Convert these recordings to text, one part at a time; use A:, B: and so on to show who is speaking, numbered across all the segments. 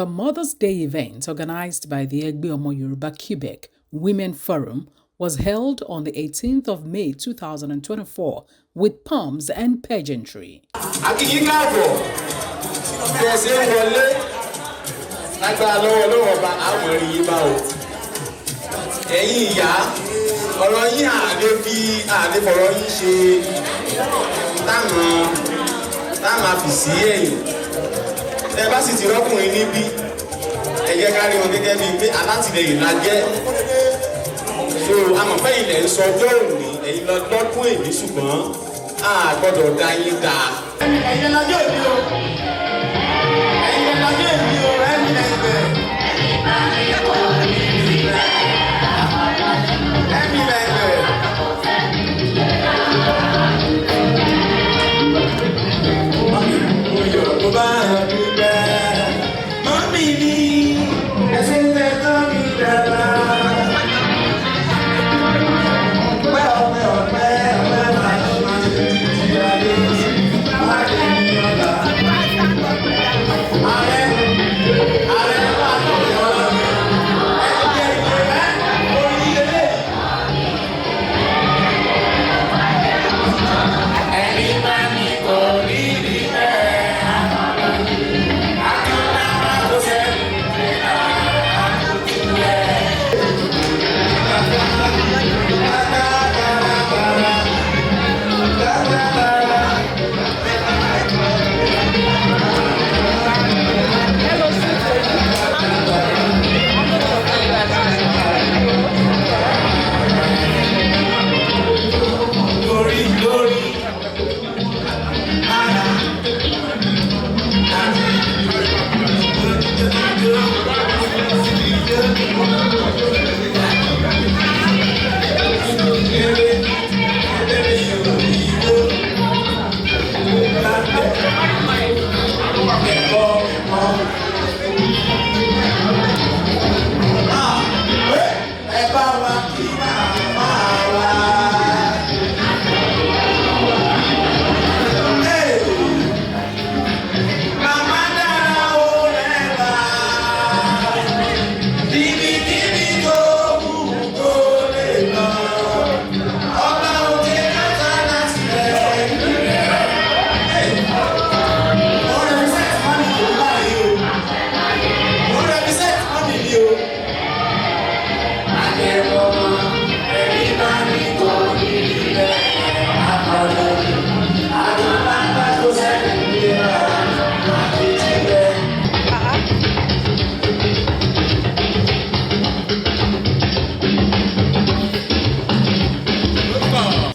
A: The Mother's Day event organized by the Egbe Omo Yoruba Quebec Women Forum was held on the 18th of May 2024 with pomps and pageantry.
B: Ẹ bá sì ti rọ́kùnrin níbí ẹ jẹ́ ká rí wọn gẹ́gẹ́ bíi pé alátìlẹyìn la jẹ́ so amọ̀pẹ́ ilẹ̀ ń sọ ọjọ́ òní ẹ̀yin lọ lọ́dún èmi ṣùgbọ́n a gbọ́dọ̀ dá yín dá. ẹ̀yin lọ́jọ́ èmi o ẹ̀yin lọ́jọ́ èmi o ẹ̀yin lẹ́gbẹ̀ẹ́.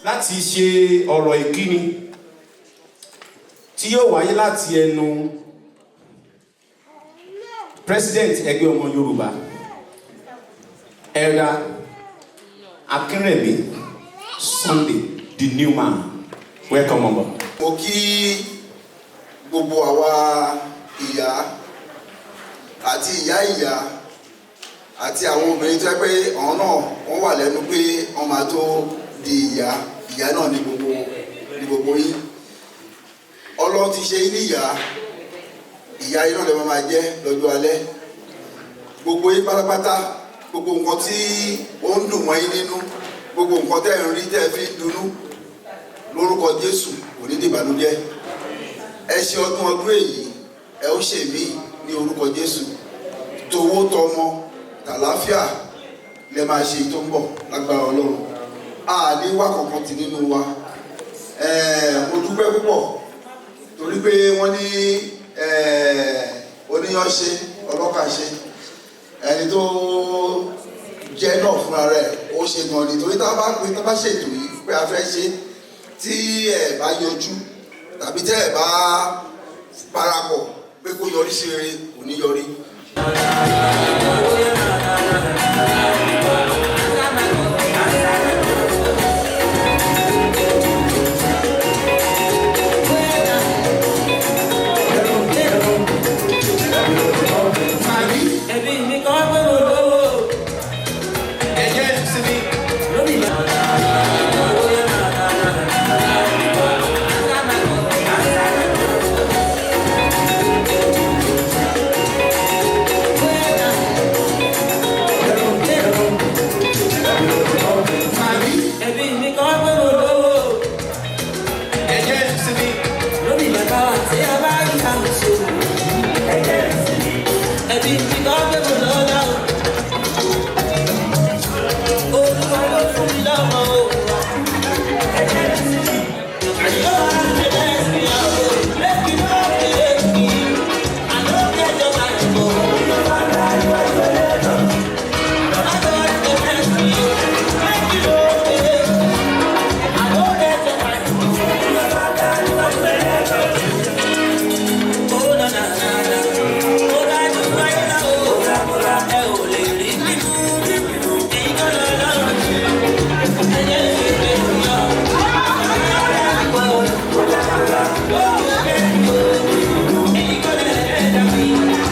B: Láti ṣe ọ̀rọ̀ ìkíni tí yóò wáyé láti ẹnu President Egbe Omo Yoruba Elder Akinremi Sunday the new man. Welcome on board.
C: Mo kí gbogbo àwa ìyá àti ìyá àti àwọn obìnrin tó pé àwọn náà wọ́n wà lẹ́nu pé wọ́n máa tó di ìyá náà ní gbogbo yín. Ọlọ́run ti ṣe yín ní ìyá iná lè máa jẹ́ lọ́jọ́ alẹ́. Gbogbo yín pátápátá, gbogbo nǹkan tí ó ń dùn mọ́ yín nínú, gbogbo nǹkan tẹ́ ń rí tẹ́ fi ń dunnú lórúkọ Jésù kò ní dìbànújẹ́. Ẹ ṣe ọdún èyí ẹ ó ṣe mí ní orúkọ Jésù. Towó tọmọ tàlàáfíà lẹ máa ṣe tó ń bọ̀ lágbára Ọlọ́run. A ní wá kankan tì nínú wa. Mo dúpẹ́ púpọ̀ torí pé wọ́n ní oníyanṣe ọlọ́kàṣe ẹni tó jẹ́ náà fúnra rẹ̀ ó ṣe gan ni torí tá a bá ṣètò yìí pé a fẹ́ ṣe tí ẹ bá yọjú tàbí tẹ́ ẹ bá parapọ̀ pé kó yọrí sí rere kò ní yọrí.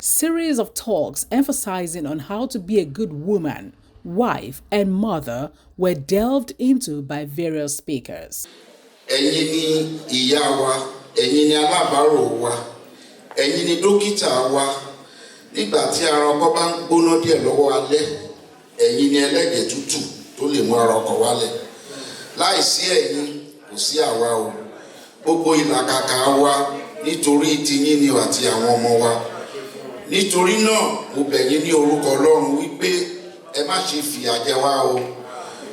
A: Series of talks emphasizing on how to be a good woman, wife, and mother were delved into by various speakers.
C: Ẹ̀yin ni ìyá wa, ẹ̀yin ni alábàárò wa, ẹ̀yin ni dókítà wa. Nígbà tí ara ọkọ bá ń gbóná díẹ̀ lọ́wọ́ alẹ́, ẹ̀yin ni ẹlẹ́jẹ̀ tútù tó lè mú ara ọkọ wálẹ̀. Láìsí ẹ̀yin kò sí àwa o. Gbogbo ìlàkàkà wa nítorí tiyín ni àti àwọn ọmọ wa. Nítorí náà mo bẹ̀ yín ní orúkọ Ọlọ́run wípé ẹ má ṣe fìyà jẹ wá o.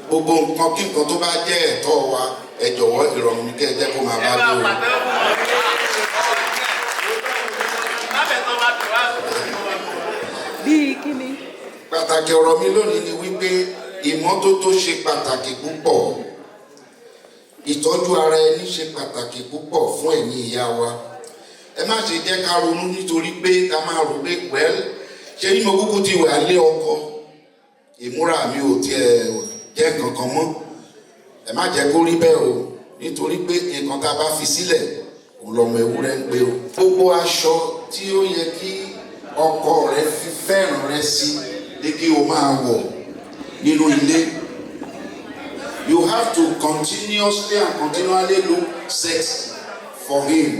C: Gbogbo nǹkan kí nǹkan tó bá jẹ́ ẹ̀tọ́ wa ẹ jọ̀wọ́ ìrọ̀rùn kẹ́ ẹ jẹ́ kó máa bá dé o.
A: Bí kíni?
C: Pàtàkì ọ̀rọ̀ mi lónìí ni wípé ìmọ́tótó ṣe pàtàkì púpọ̀. Ìtọ́jú ara ẹni ṣe pàtàkì púpọ̀ fún ẹ̀yin ìyá wa. Ẹ má ṣe jẹ́ ká ronú nítorí pé ká máa rò pé pẹ́ẹ́lí ṣé ní mo kúkú ti wà lé ọkọ. Ìmúra mi ò tiẹ̀ jẹ́ kankan mọ́. Ẹ má jẹ́ kó rí bẹ́ẹ̀ o nítorí pé nǹkan tá a bá fi sílẹ̀ òun lọmọ ewúrẹ́ ń gbé o. Gbogbo aṣọ tí ó yẹ kí ọkọ rẹ fi fẹ́ràn rẹ sí ni kí o máa wọ̀ nínú ilé. You have to continuously and continually look sexy for him.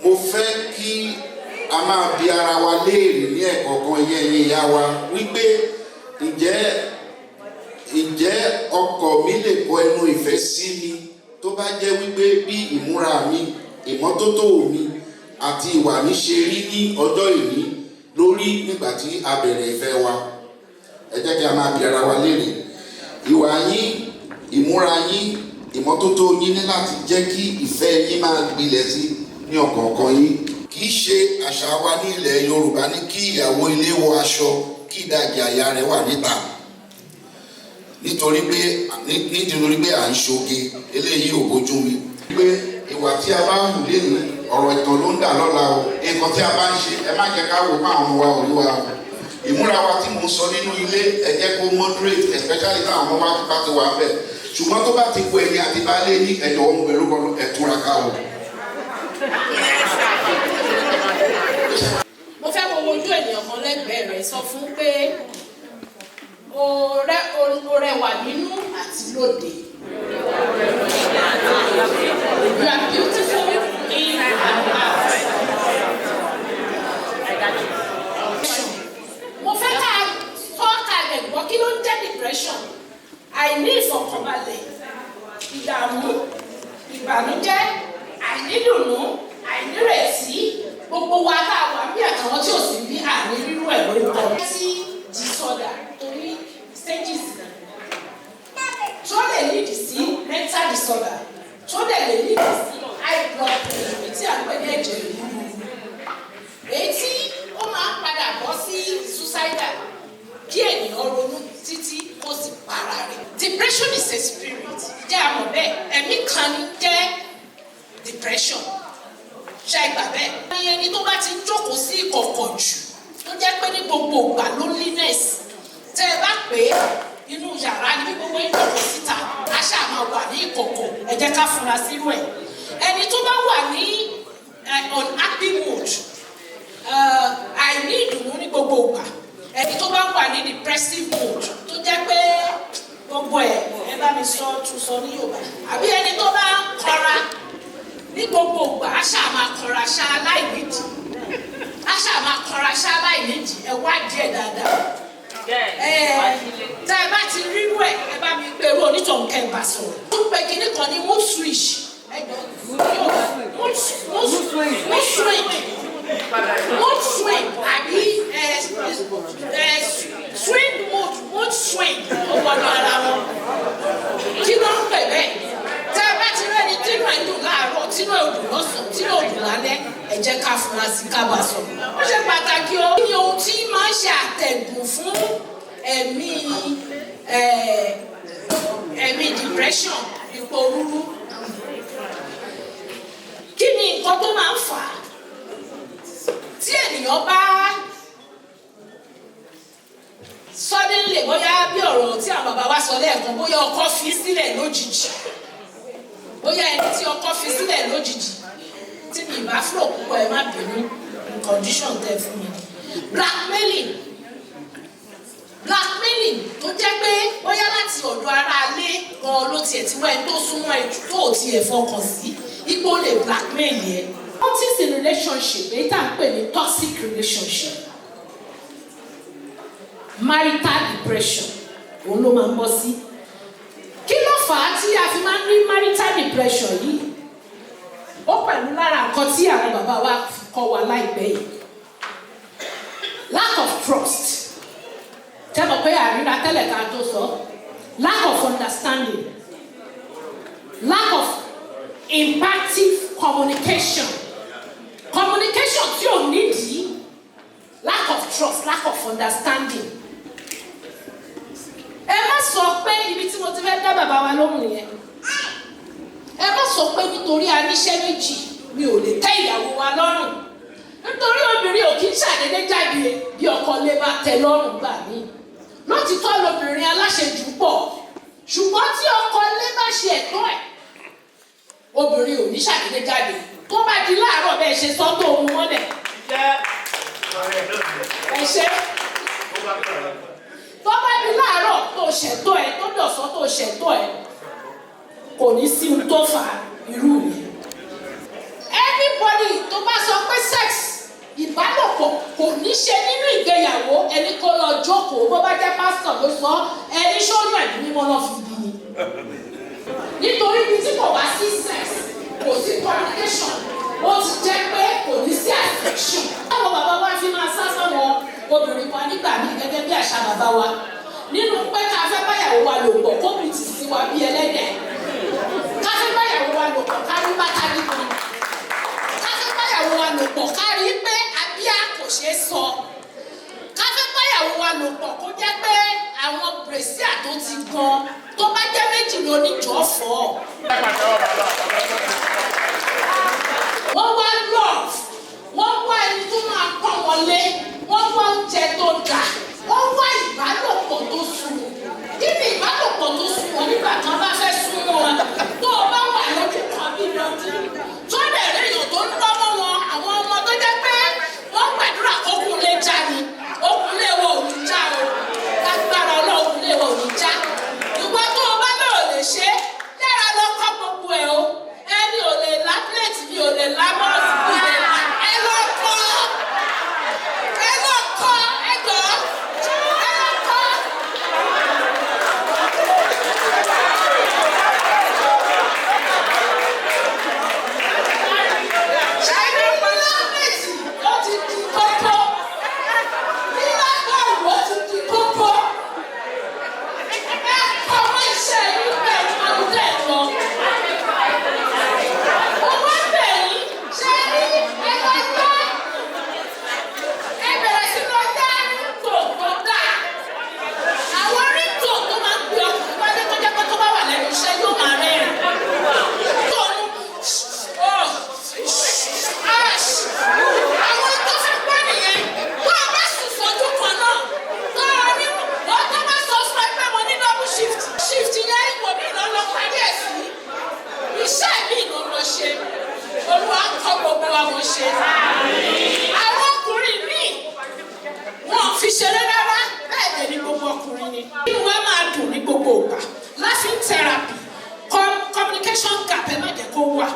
C: Mo fẹ́ kí a máa bi ara wa léèrè ní ẹ̀kọ̀ọ̀kan ẹ̀yin ìyá wa wípé ǹjẹ́ ọkọ mi lè kọ ẹnu ìfẹ́ sí mi tó bá jẹ́ wípé bí ìmúra mi, ìmọ́tótó mi àti ìwà mi ṣe rí ní ọjọ́ ìní lórí nígbà tí a bẹ̀rẹ̀ ìfẹ́ wa. Ẹ jẹ́ kí a máa bi ara wa léèrè. Ìwà yín, ìmúra yín, ìmọ́tótó yín ní láti jẹ́ kí ìfẹ́ yín máa gbilẹ̀ sí ní ọ̀kọ̀ọ̀kan yín. Kì í ṣe àṣà wa ní ilẹ̀ Yorùbá ní kí ìyàwó ilé wọ aṣọ kí ìdajì àyà rẹ̀ wà níta. Nítorí pé à ń ṣoge eléyìí ò bójú mi. Pé ìwà tí a bá hù lẹ́nu ọ̀rọ̀ ìtàn ló ń dà lọ́la o. Nǹkan tí a bá ń ṣe ẹ má jẹ́ ká wò máa mú wa òrí wa o. Ìmúra wa tí mo sọ nínú ilé ẹ jẹ́ kó moderate especially táwọn ọmọ wa bá ti wà bẹ̀. Ṣùgbọ́n tó bá ti kó ẹni àti baálé ní ẹ̀jọ̀ ọmọ pẹ̀lú kan ẹ̀túra ká o.
D: Mo fẹ́ wo ojú ènìyàn kan lẹ́gbẹ̀ẹ́ rẹ̀ sọ fún pé o rẹwà nínú àti lóde. You are beautiful in and out. Mo fẹ́ ká kalẹ̀ gbọ́ kí ló ń jẹ́ depression, àìní ìfọ̀kànbalẹ̀, ìdààmú, ìbànújẹ́, àìnídùnnú, àìnírètí, gbogbo wa tá a wà bí àtàwọn tí ò sí bí àní rírú ẹ̀ lórúkọ. Sí disorder torí stages tó lè lead sí mental disorder tó lè lead sí high blood pressure tí a pè ní ẹ̀jẹ̀ ríru. Èyí tí ó máa ń padà bọ́ sí suicidal kí ènìyàn ronú títí kó sì para rẹ̀. Depression is a spirit jẹ́ àmọ̀ bẹ́ẹ̀ ẹ̀mí kan jẹ́ depression. Ṣé ìgbà bẹ́ẹ̀? Ní ẹni tó bá ti ń jókòó sí ìkọ̀kọ̀ jù tó jẹ́ pé ní gbogbo ìgbà loneliness tẹ́ ẹ bá pè é inú yàrá ní gbogbo ìkọ̀kọ̀ síta a ṣáà máa wà ní ìkọ̀kọ̀ ẹ jẹ́ ká fura sírú ẹ̀. Ẹni tó bá wà ní unhappy mood àìní ìdùnnú ní gbogbo ìgbà. Ẹni tó bá wà ní depressive mood tó jẹ́ pé gbogbo ẹ bá mi tún sọ ní Yorùbá. Àbí ẹni tó bá kọra ní gbogbo ìgbà a ṣáà máa kọra ṣá láìnídìí. A ṣáà máa kọra ṣá láìnídìí ẹ wá díẹ̀ dáadáa. Tá ẹ bá ti rírú ẹ bá mi pé irú onítọ̀hún kẹ́ ẹ bá sọ̀rọ̀. Ó ń pe kinní kan ní mood switch. Mood swing ṣe àtẹ̀gùn fún ẹ̀mí depression, ipò rúrú. Kí ni nǹkan tó máa ń fà á? Tí ènìyàn bá suddenly bóyá bí ọ̀rọ̀ tí àwọn bàbá wa sọ lẹ́ẹ̀kan, bóyá ọkọ fi sílẹ̀ lójijì, bóyá ẹni tí ọkọ fi sílẹ̀ lójijì, tí mi bá flow púpọ̀ ẹ má bínú condition tẹ fún mi. Blackmailing tó jẹ́ pé bóyá láti ọ̀dọ̀ ara alé gan ló tiẹ̀ ti wá ẹni tó súnmọ́ ẹ tó ò tiẹ̀ fọkàn sí ipò lè blackmail yẹn. Toxic in relationship èyí tá à ń pè ní toxic relationship, marital depression òun ló máa ń bọ́ sí. Kí ló fà á tí a fi máa ń rí marital depression yìí? Ó pẹ̀lú lára nǹkan tí àwọn bàbá wa kọ́ wa láìpẹ́ yìí. Lack of trust. Tẹ́lọ̀ pé àríra tẹ́lẹ̀ ká tó sọ. Lack of understanding. Lack of impactful communication. Communication tí ò nídìí. Lack of trust, lack of understanding. Ẹ má sọ pé ibi tí mo ti fẹ́ dá bàbá wa lóhùn yẹn. Ẹ má sọ pé nítorí a níṣẹ́ méjì mi ò lè tẹ́ ìyàwó wa lọ́rùn. Nítorí obìnrin ò kí ń ṣàdédé jáde bí ọkọ lè bá tẹ́ lọ́rùn gbà mí. Lótìtọ́ lobìnrin aláṣejù pọ̀, ṣùgbọ́n tí ọkọ lè bá ṣe ẹ̀tọ́ ẹ̀, obìnrin ò ní ṣàdédé jáde. Tó bá di láàárọ̀ bẹ́ẹ̀ ṣe sọ́ tó ohun mọ́lẹ̀. Ẹ ṣe. Tó bá di láàárọ̀ tó ṣẹ̀tọ́ ẹ̀, tó dọ̀sán tó ṣẹ̀tọ́ ẹ̀, kò ní sí ohun tó fà irú yẹn. Anybody tó bá sọ pé sex ìbálòpọ̀ kò ní ṣe nínú ìgbéyàwó, ẹni kó lọ jókòó, bó bá jẹ́ pásítọ̀ ló sọ, ẹni ṣọ́nà ẹ̀mí mímọ́ náà fi bí ni. Nítorí bí tí kò bá sí sex, kò sí communication, ó ti jẹ́ pé kò ní sí affection. Àwọn bàbá wa fi máa sá sọ́wọ́ obìnrin wa nígbà míì gẹ́gẹ́ bí àṣà bàbá wa. Nínú pé ká fẹ́ báyàwó wa lò pọ̀, kó mi tì sí wa bí ẹlẹ́dẹ̀. Ká fẹ́ báyàwó wa lò pọ̀, ká rí bàtà nìkan. Ká fẹ́ báyàwó wa lò pọ̀, ká rí pé abíyá kò ṣeé sọ. Ká fẹ́ báyàwó wa lò pọ̀, kó jẹ́ pé àwọn bèrèsíà tó ti gan, tó bá jẹ́ méjì lóníjọ́ fọ́. Wọ́n wá love, wọ́n wá ẹni tó máa pọ́n wọn lé, wọ́n wá oúnjẹ tó dà, wọ́n wá ìbálòpọ̀ tó sunwọ̀n. Kí ni ìbálòpọ̀ tó sunwọ̀n nígbà tí wọ́n bá fẹ́ súnmọ́ wọn? Tó o bá wà lójú kan bí lọ́dún, tó lè rí èèyàn tó ń lọ́wọ́ wọn, àwọn ọmọ tó jẹ́ pé wọ́n gbàdúrà kókun lè já ni, okun lè wọ òní já o, lágbára ọlọ́run lè wọ òní já. Ìwọ tó o bá náà lè ṣe, yára lọ kọ́ gbogbo ẹ̀ o. Ẹni ò lè lá plẹ̀tì mi ò lè lá bọ́ọ̀sì mi lè lá. Ẹ lọ kọ́, ẹ lọ kọ́, ẹ jọ, ẹ lọ kọ́. Ṣé ní lá plẹ̀tì ó ti di kókó? Ní lágbàrú ó ti di kókó? Ẹ kọ́ mọ́ iṣẹ́ yìí bẹ́ẹ̀ ni mo ń tẹ̀ lọ. Àwọn ọkùnrin míì wọn fi ṣeré rárá, bẹ́ẹ̀ dẹ̀ ni gbogbo ọkùnrin ni. Inú wa máa dùn ní gbogbo ìgbà. Laughing therapy, communication gap ẹ má jẹ́ kó wà.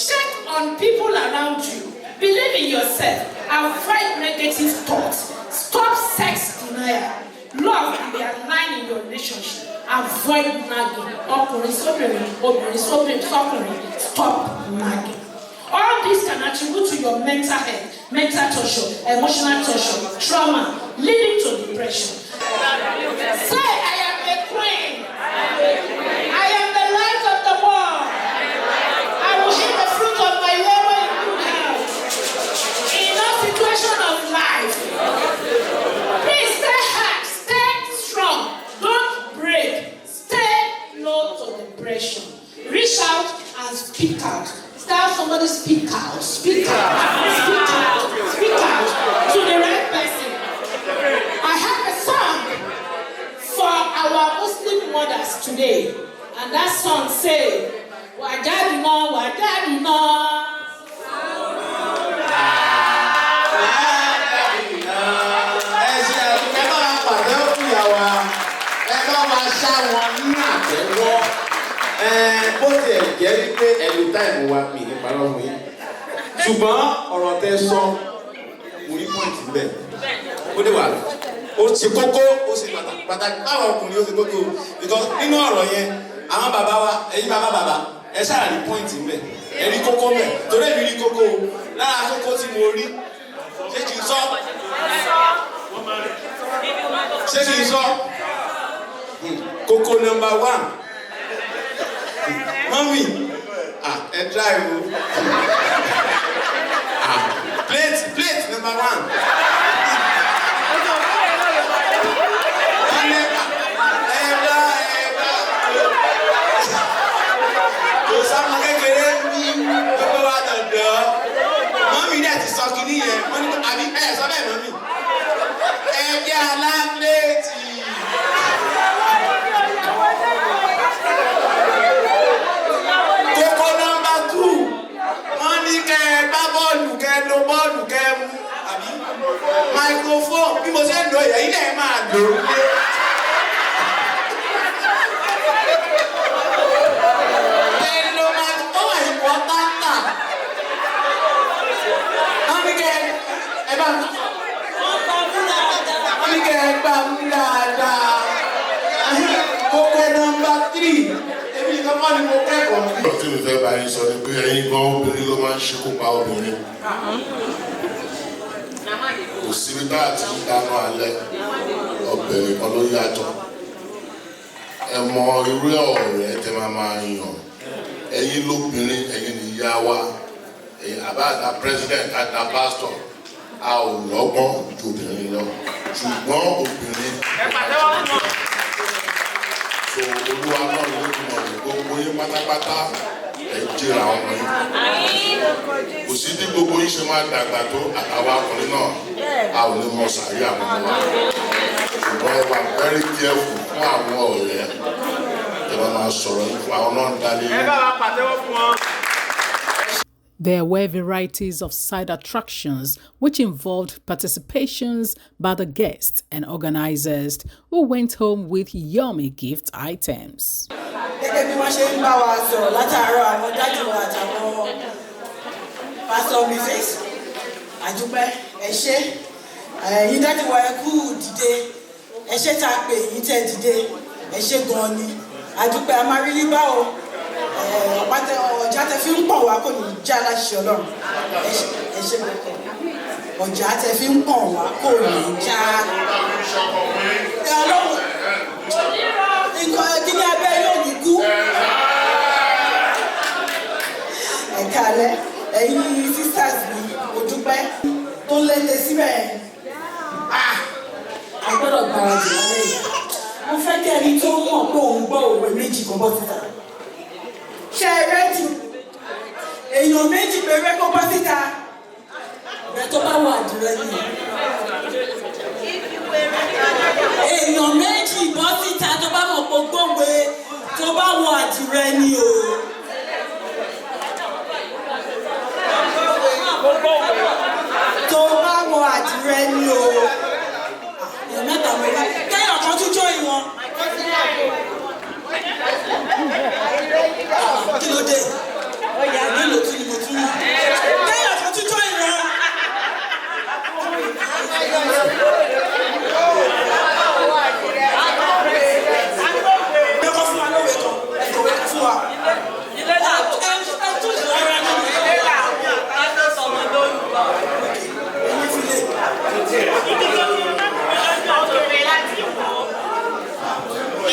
D: Check on people around you. Believe in yourself. Avoid negative thoughts. Stop sex denial. Love and be aligned in your relationship. Avoid nagging. Ọkùnrin sóbìnrin, obìnrin sọ́kùnrin. Stop nagging. All this can attribute to your mental health, mental torture, emotional torture, trauma, leading to depression. Say, I am a queen. I am the light of the world. I will eat the fruit of my labor in good health. In all situations of life. today, and that song say, Wajadimo, Wajadimo.
B: Bó tiẹ̀ jẹ́ wípé ẹ̀lú táìmù wa mi ní parọ́ fún yín ṣùgbọ́n ọ̀rọ̀ tẹ sọ mo rí pọ́ǹtì bẹ́ẹ̀ ó dé wà ó ṣe kókó ó ṣe pàtàkì báwọn ọkùnrin ó ṣe kókó because nínú ọ̀rọ̀ yẹn àwọn bàbá wa ẹ̀yin bàbá ẹ ṣáà rí pọ́ǹtì bẹ́ẹ̀ ẹ rí kókó bẹ́ẹ̀ torí èmi rí kókó lára kókó tí mo rí ṣé kì í sọ kókó number 1. Mommy, drive. Plate number 1. Kò sáwọn kékeré ní gbogbo wa dọ̀dọ̀. Mọ́mí dẹ̀ ti sọ kìíní yẹn, wọ́n ní àbí sọ bẹ́ẹ̀ mọ́mí. Ẹgbẹ́ alápléètì. Kókó number 2, wọ́n ní kẹ́ ẹ gbá bọ́ọ̀lù kẹ́ ẹ lo bọ́ọ̀lù kẹ́ ẹ mú àbí microphone bí mo ṣe ń lo èyí lẹ́ẹ̀ máa lò ó lé. Ẹ̀lò microphone ìpọ́tátà. Wọ́n ní kẹ́ ẹ bá wọ́n ní kẹ́ ẹ gbá mú dáadáa. Kókó number 3.
E: Ọ̀rọ̀ tí mi fẹ́ bá yín sọ ni pé ẹ̀yin gan obìnrin ló máa ń ṣekú pa obìnrin. Kò síbi tá a ti ń dáná alẹ́, ọbẹ̀ nìkan ló yàtọ̀. Ẹ mọ irú ọ̀rẹ́ tẹ máa yàn. Ẹ̀yin lóbìnrin, ẹ̀yin ni ìyá wa. Ẹ̀yin àbá àta president àta pastor. A ò lọ́gbọ́n ju obìnrin lọ. Ṣùgbọ́n obìnrin. So olúwa náà ló ń mọ̀ gbogbo yín pátápátá ẹ̀ jẹ́ra ọmọ yín. Kò sí bí gbogbo yín ṣe máa dàgbà tó àtàwọn akọrin náà a ò ní mọ sàárì àwọn ọmọ wa. Ṣùgbọ́n ẹ wà very careful fún àwọn ọ̀rẹ́ ẹ máa sọ̀rọ̀ yín fún àwọn náà ń dalé yín.
A: There were varieties of side attractions which involved participations by the guests and organizers who went home with yummy gift items.
F: Gẹ́gẹ́ bí wọ́n ṣe ń bá wa sọ̀rọ̀ látàárọ̀ àwọn dájú wa àtàwọn pásítọ̀ Mrs. Àjùpẹ́ ẹ ṣé ẹ̀yin dájú wa ẹ kú dìde ẹ ṣé tá a pè yín tẹ́ dìde ẹ ṣé gan-an ni Àjùpẹ́ a máa rí yín bá o. Ọjà tẹ fi ń pọ̀ wá kò ní já láṣẹ Ọlọ́run ẹ ṣe ọjà tẹ fi ń pọ̀ wá kò ní já Ọlọ́run nǹkan kíní abẹ́ yóò ní kú ẹ̀ka alẹ́ ẹ̀yin sisters mi Òdúpẹ́ tó léde síbẹ̀ a gbọ́dọ̀ gbáradì lálẹ́ yìí mo fẹ́ kí ẹni tó mọ̀ pé òun gbọ́ òwe méjì kan bọ́ síta. Ṣé ẹ rẹ́dì? Èèyàn méjì péré kó bọ́ síta. Bẹ́ẹ̀ tó bá wọ àdìrẹ ni. Èèyàn méjì bọ́ síta tó bá mọ̀ pé gbòǹgbé tó bá wọ àdìrẹ ni o. Tó bá wọ àdìrẹ ni o. Èèyàn mẹ́ta mẹ́rin. Kéèyàn kan tún jó ìwọ̀n. Kí ló dé? Ọ̀yà nílò tí mo tún yìí. Kéèyàn kan tún jó ìran. Ẹ̀kọ́ fún wa lówe kan, ẹ̀kọ́ fún wa.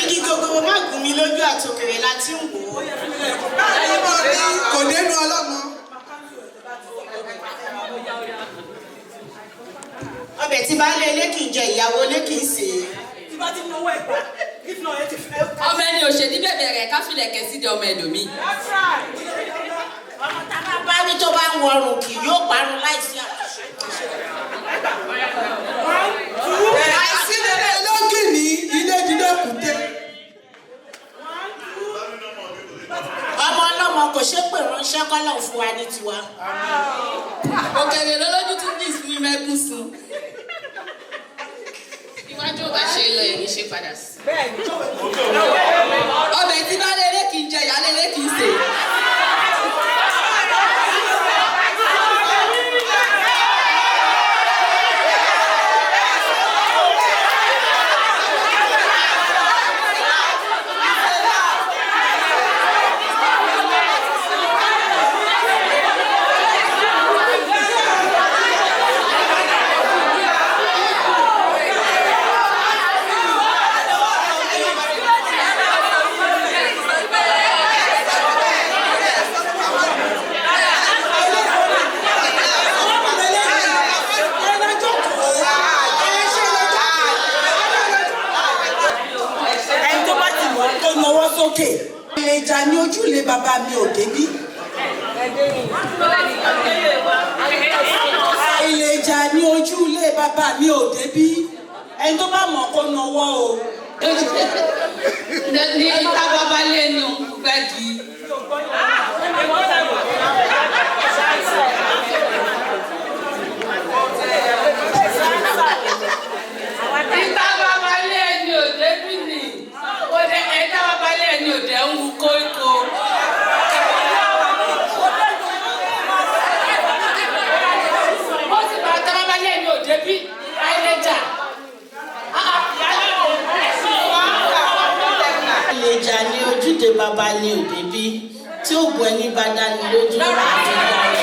G: Igi gogoro má gún mi lójú àtòkèrè láti ń wò ó.
F: Kò dénú ọlọ́mọ.
G: Ọbẹ̀ tí baálé ilé kì í jẹ ìyàwó ilé kì í sè é.
H: Ọmọ ẹni òṣèlú bẹ̀bẹ̀ rẹ̀ káfílẹ̀ kẹ̀sídẹ̀ ọmọ ẹlòmíì.
G: Ọmọ tá a bá bá wí tó bá ń wọrùn kì yóò parun láìsí àtúnṣe.
F: Àìsí lẹ́lẹ́ lógìní ilé dídé kùté.
G: kọ́lọ̀ fún wa ní tiwa.
H: Òkèlè lọ́lọ́dún tún ní ìsinmi mẹ́kún sùn. Iwájú ò bá ṣe lọ èyí ṣe padà sí. Ọbẹ̀ tí bá lélẹ̀ kì í jẹ ìyá lélẹ̀ kì í sè.
F: Ìlẹ̀jà ní ojúlé bàbá mi ò débí. Ìlẹ̀jà ní ojúlé bàbá mi ò débí. Ẹni tó bá mọ̀ kó nawọ́ o.
H: Ní ìta bàbá lẹ́nu gbẹ́gi. Ìta bàbá lẹ́nu ò débí ni. Ẹ̀ta bàbá lẹ́nu ò dẹ̀ ń wú kókó. Ó sì bá ìta bàbá lẹ́nu ò débí. Àìlẹ́jà.
G: Ìlẹ̀jà ní ojúde bàbá ní òdebí tí ó bu ẹni bá dání lójú àti dárí.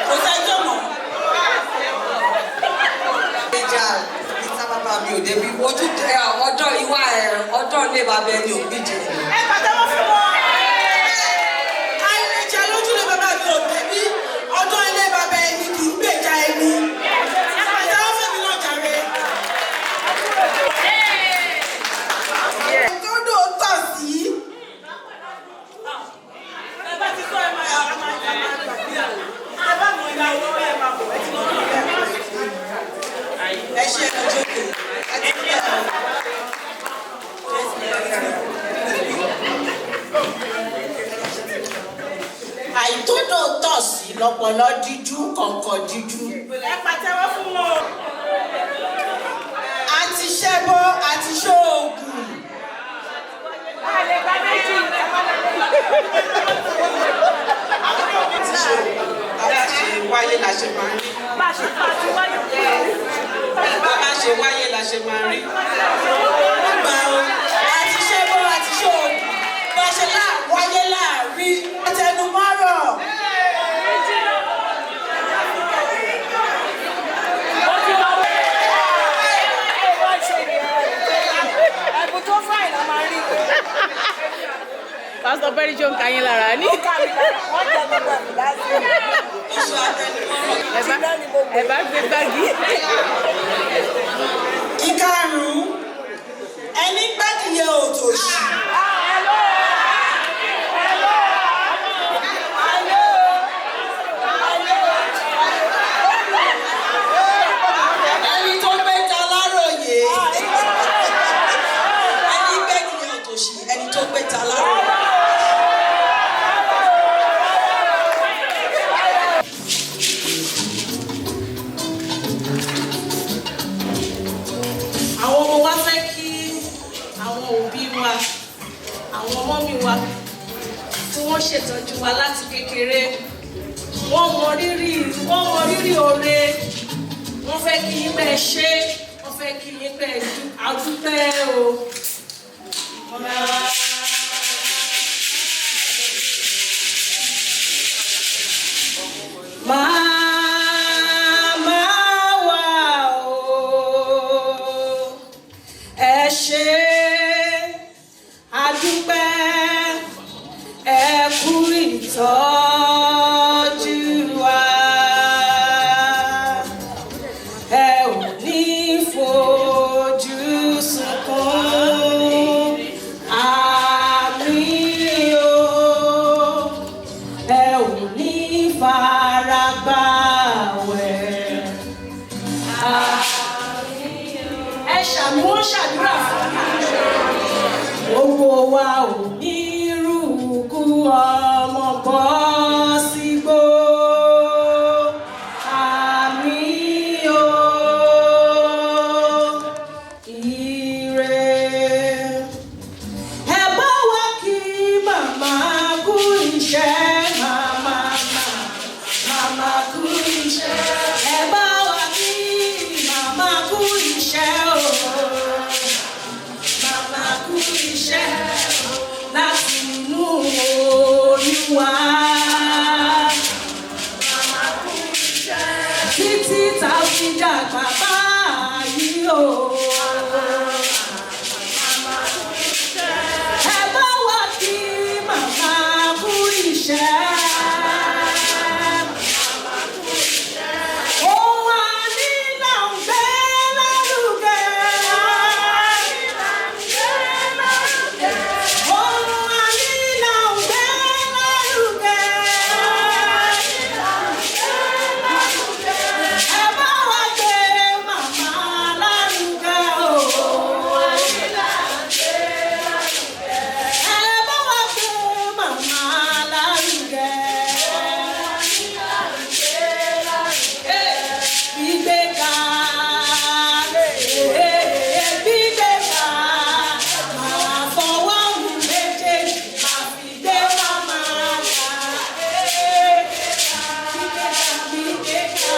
F: Kò sẹ́jọ́ mọ̀. Ìlẹ̀jà ìta bàbá mi ò débí. Ojúde ọjọ́ ìwà ọjọ́ ilé bàbá ẹni ò gbìjẹ. Ẹ pàtẹ́wọ́ fún wọn. Ìlẹ̀jà lójúlé bàbá mi ò débí. Ọjọ́ ilé bàbá ẹni kì í gbèjà ẹni. Ẹ pàtẹ́wọ́ fún mi náà jàre. Òdodo tọ̀ sí. Ẹ bá ti kọ́ ẹ máa gbàgbé àwọn. Ẹ bá mọ ìyàwó ẹ máa bọ̀ ẹ ti mọ ní ẹ. Ẹ ṣe é lójú òkè. Ẹ ti kọ́ ẹ.
G: Àìtódò tọ̀ sí lọ́pọ̀lọ́ díjú kọ̀ọ̀kan díjú.
F: Ẹ pàtẹ́wọ́ fún wọn. Àti ṣẹ́bọ́ àti ṣóògùn. Àlè bá méjì. Wáyé la ṣe máa ń rí. Bá ṣe wáyé la ṣe máa ń rí. Gbà ó, àti ṣẹ́bọ́ àti ṣóògùn. Bá ṣe wáyé láàrin. Àtẹnumọ́rọ̀.
A: Pastor Perry John Kanyin lára ní. Ẹ bá gbé báàgì.
F: Ìkarùn-ún, ẹni gbẹ́dìyẹ òtòṣì. Ẹni tó gbé ta láròyé. Ẹni gbẹ́dìyẹ òtòṣì, ẹni tó gbé ta láròyé. Àwọn ọmọ wa fẹ́ kí àwọn òbí wa, àwọn ọmọ mi wa tí wọ́n ṣètọ́jú wa láti kékeré, wọ́n mọ rírì oore, wọ́n fẹ́ kí yín bẹ́ẹ̀ ṣe, wọ́n fẹ́ kí yín bẹ́ẹ̀ àdúpẹ́ o. Màmá wa o, ẹ ṣé àdúpẹ́, ẹ kú ìtọ́jú wa, ẹ ò ní fojú sunkún, àmín o, ẹ ò ní fara gbààwẹ̀, àmín. nírúkú ọmọ bọ́ sígbó. Àmín o, ire. Ẹ bá wa kí màmá kú iṣẹ́, màmá kú iṣẹ́. Ẹ bá wa kí màmá kú iṣẹ́ o. Màmá kú iṣẹ́ láti inú Olúwa. Màmá kú iṣẹ́ títí tá a fi dàgbà báyìí o. Màmá kú iṣẹ́. Ẹ bá wa kí màmá kú iṣẹ́. Màmá kú iṣẹ́. Ohun àní là ń gbé lárugẹ. Ohun àní là ń gbé lárugẹ. Ẹ bá wa gbé màmá lárugẹ o. Ẹ bá wa gbé màmá lárugẹ. Gbígbéga, gbígbéga, máa fọwọ́ mi méjèèjì, máa fi gbé màmá ga. Gbígbéga,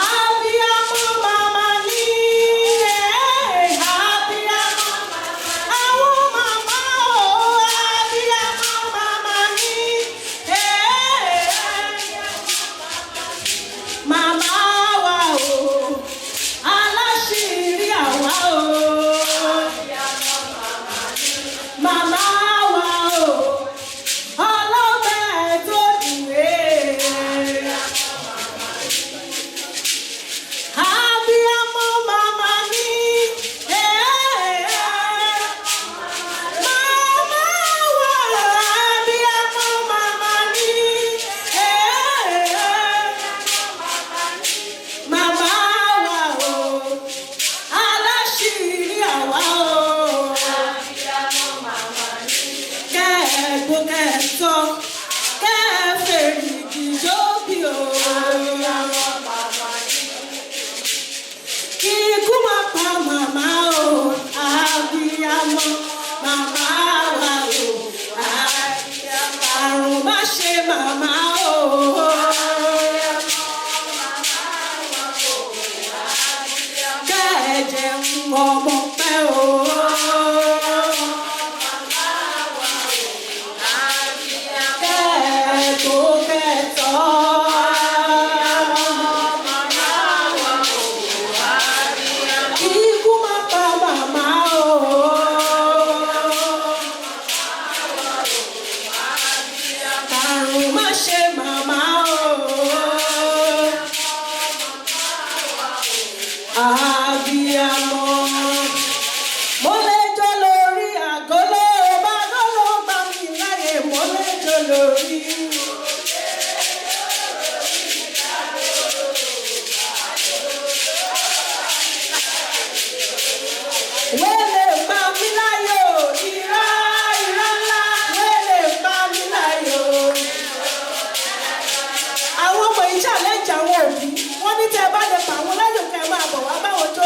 F: abiyamọ màmá ni, abiyamọ àwọn màmá o, abiyamọ màmá ni, màmá wa o, aláṣírí àwa o, màmá wa o, ọlọ́bẹ̀ tó dùwé. Abiyamọ màmá ni, màmá wa, abiyamọ màmá ni, màmá wa o, aláṣírí àwa o. Kẹ́ẹ̀gbọ́ kẹ́ẹ̀tọ́, kẹ́ẹ̀fẹ̀rìgì jóbi o. Ikú máa pa màmá o, abiyamọ màmá wa o, abiyamọ. Àrùn má ṣe màmá o. Kẹ́ẹ̀jẹ̀ ń ọmọ pẹ́ o. Kẹ́ẹ̀tọ́ kẹ́ẹ̀tọ́. Ikú máa pa màmá o. Àrùn má ṣe màmá o. Abiyamọ. Mo lè jó lórí àgọ́lọ́, bá gọ́lọ́ bá mi láyè, mo lè jó lórí. Wẹ́lẹ̀ pa mí láyò, irọ́ ńlá, wẹ́lẹ̀ pa mí láyò. Àwọn ọmọ yìí challenge àwọn òbí, wọ́n ní tẹ́ ẹ bá lè pa àwọn láyò kẹ́ ẹ máa bọ̀ wá báwọn tó.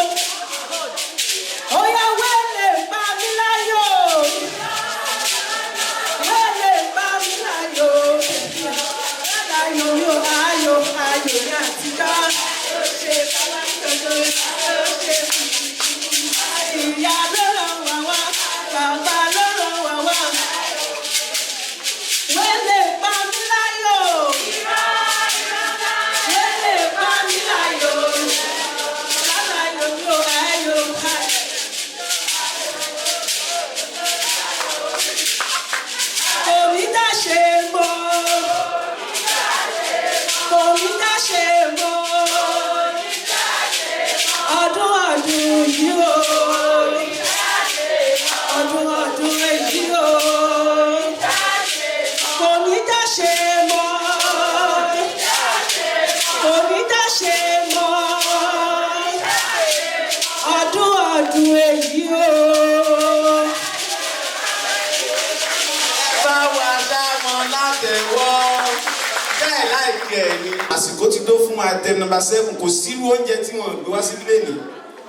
B: tó fún item number 7 kò sí irú oúnjẹ tí wọ́n gbé wá sí ilé ni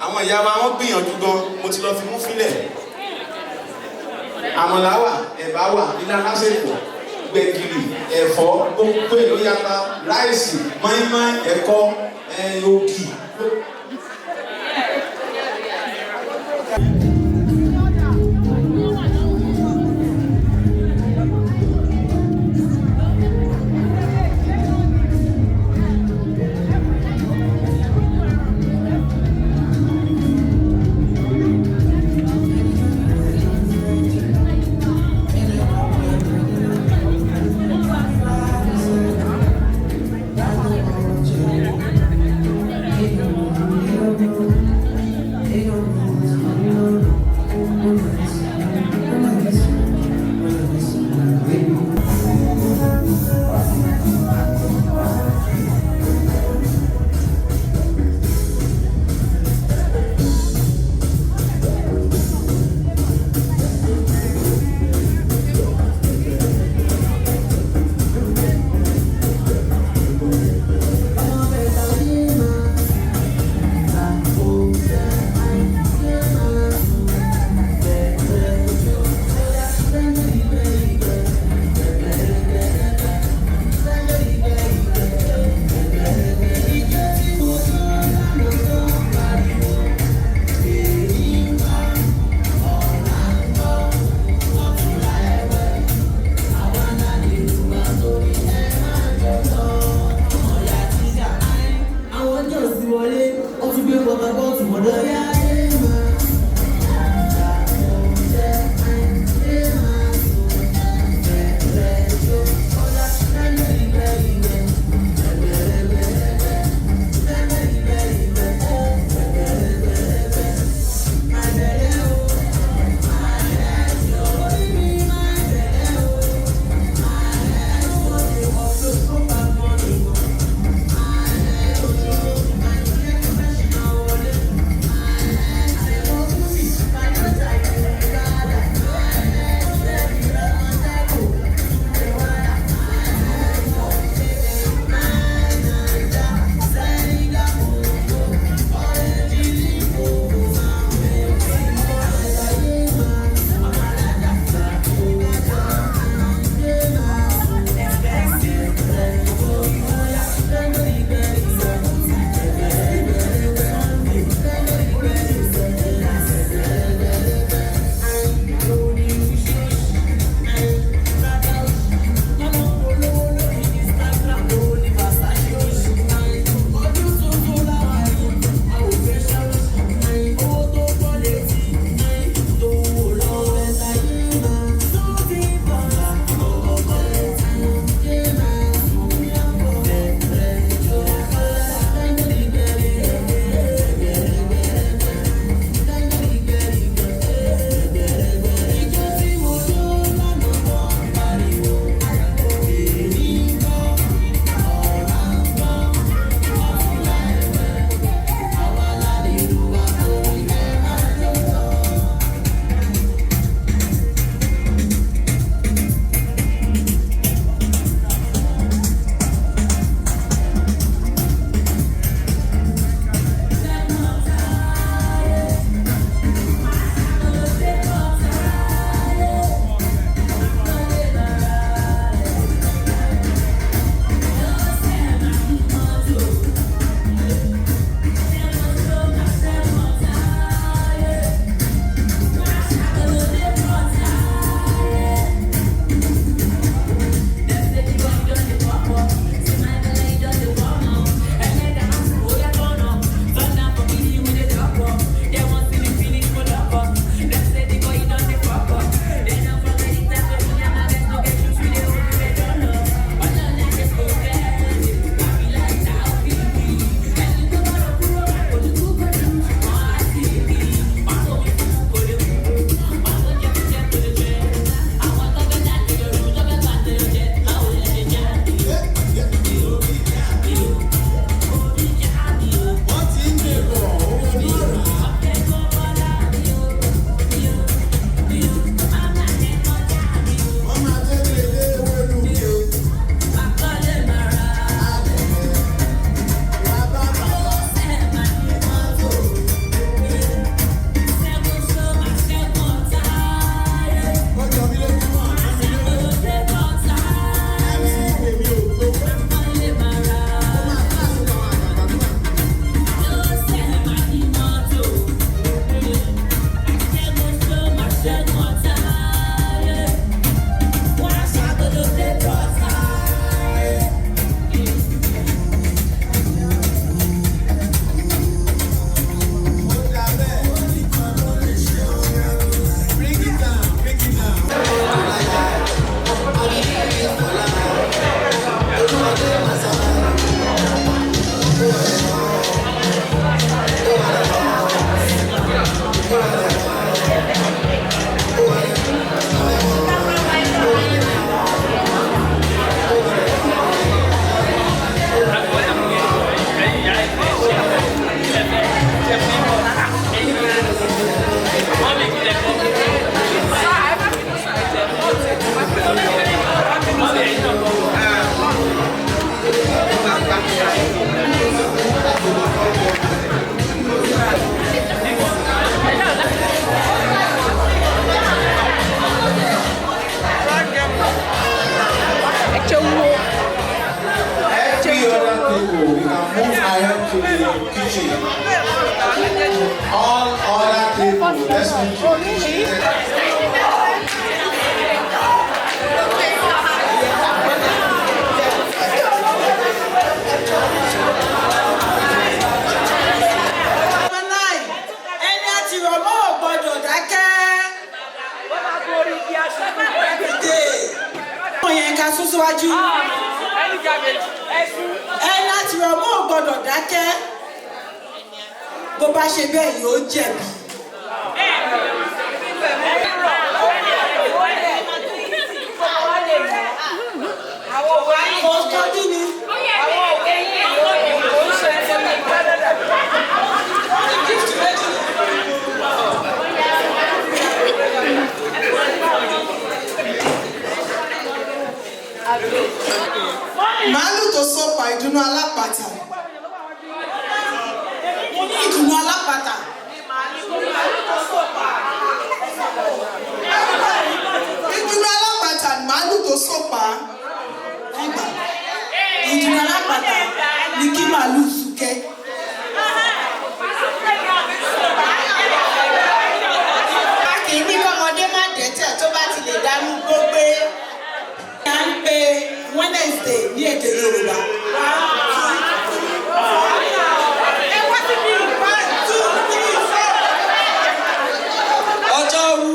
B: àwọn ìyá wa wọ́n gbìyànjú gan mo ti lọ fi mú fílẹ̀ àmàlà wà ẹ̀bà wà ilá lásìkò gbẹ̀gìrì ẹ̀fọ́ gbogbo èlò yàtọ̀ ráìsì mọ́ínmọ́ín ẹ̀kọ ògì. kitchen. All other people, let's move to the kitchen.
F: Síwájú ẹ láti ọmọ ò gbọ́dọ̀ dákẹ́ bó bá ṣe bẹ́ẹ̀ yóò jẹ̀bi. Màálù tó sọ̀pà ìdùnnú alápàtà. Mo ní ìdùnnú alápàtà. Ìdùnnú alápàtà ni màálù tó sọ̀pà. Ìdùnnú alápàtà ni kí màálù súnkẹ́. A kì í ní kọ́mọdé má dẹ́tẹ̀ tó bá ti lè dánú gbógbé. À ń pe Wednesday ní èdè Yorùbá. Ọjọ́rú.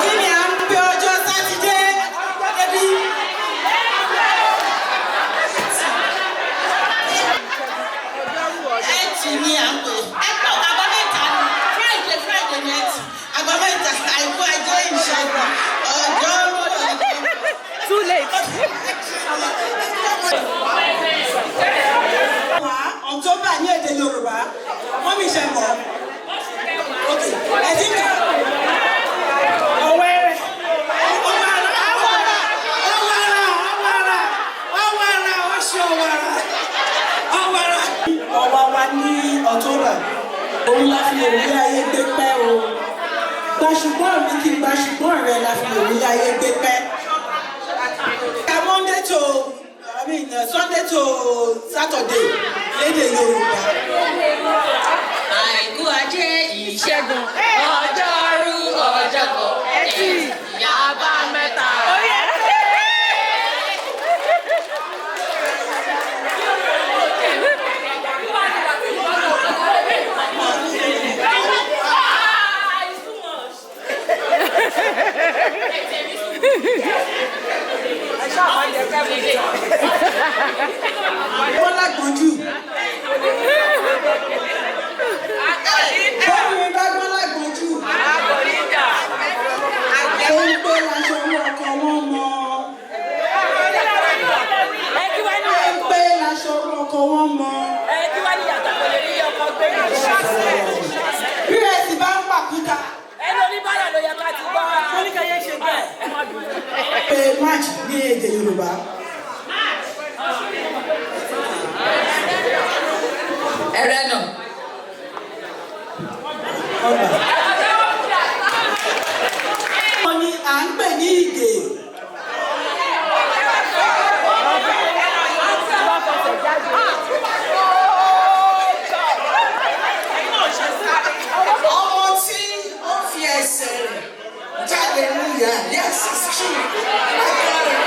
F: Kí ni à ń pe ọjọ́ Sátidé? Ẹtì ni à ń pè.
I: Too late.
F: October ní èdè Yorùbá. Wọ́n mi ṣe mọ̀. Ẹ̀dín kan. Ọ̀wẹ́rẹ́. Ọ̀wà wa ní October. Òun la fi òwúrọ̀ ayé gbé pẹ́ o. Gbàṣùgbọ́n mi kì í gbàṣùgbọ́n rẹ̀ la fi òwúrọ̀ ayé gbé pẹ́. Monday to Sunday to Saturday lédè Yorùbá.
H: Àìkú ajé ìṣẹ́gun ọjọ́rú ọjọ́bọ̀ ẹtì àbámẹ́ta.
F: Wọ́n lágbọ́njú. Bọ́ọ̀lù mi bá gbọ́n lágbọ́njú. Ó ń pé láṣọ owó ọkọ̀ wọn mọ́. Ó ń pé láṣọ owó ọkọ̀ wọn mọ́. Bí ẹ̀sìn bá ń pàkúta.
I: Ẹni oníbàárà ló yẹ ká ti gbọ́. Wọ́n ní ká yẹ ṣe bẹ́ẹ̀.
F: Pé March ní èdè Yorùbá.
H: Ẹrẹ́ náà.
F: Wọ́n ní à ń pè ní ìgè. Ọmọ tí ó fi ẹsẹ̀ rẹ̀ jáde ní ìyá yes it's true.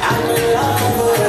F: I'm in love.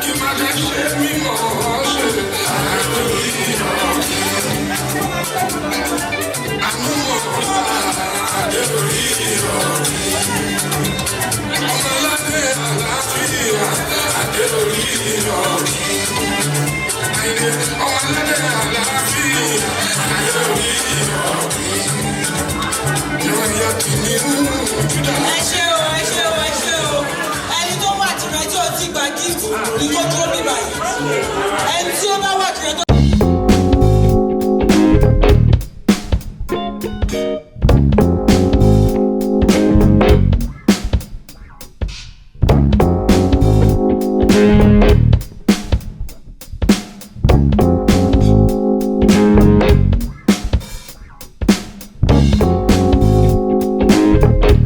J: Give my next shit me more.